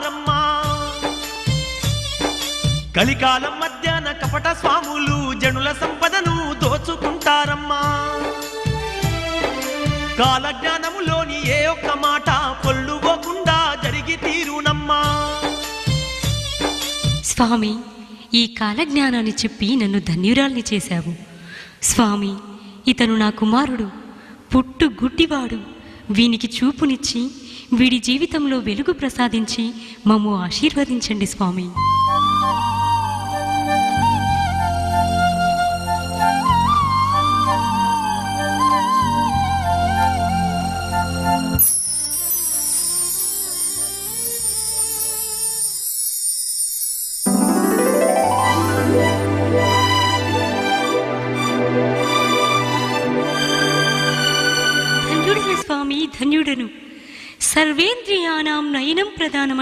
రమ్మా కలికాలం మధ్యాహ్న కపట స్వాములు జనుల సంపదను దోచుకుంటారమ్మా కాలజ్ఞానములోని ఏ ఒక్క మాట పొల్లుపోకుండా జరిగి తీరునమ్మా స్వామి ఈ కాలజ్ఞానాన్ని చెప్పి నన్ను ధన్యురాల్ని చేశావు స్వామి ఇతను నా కుమారుడు పుట్టు గుడ్డివాడు వీనికి చూపునిచ్చి వీడి జీవితంలో వెలుగు ప్రసాదించి మమ్ము ఆశీర్వదించండి స్వామి ధన్యుడను స్వామి ధన్యుడను సర్వేంద్రియానాం నయనం ప్రధానం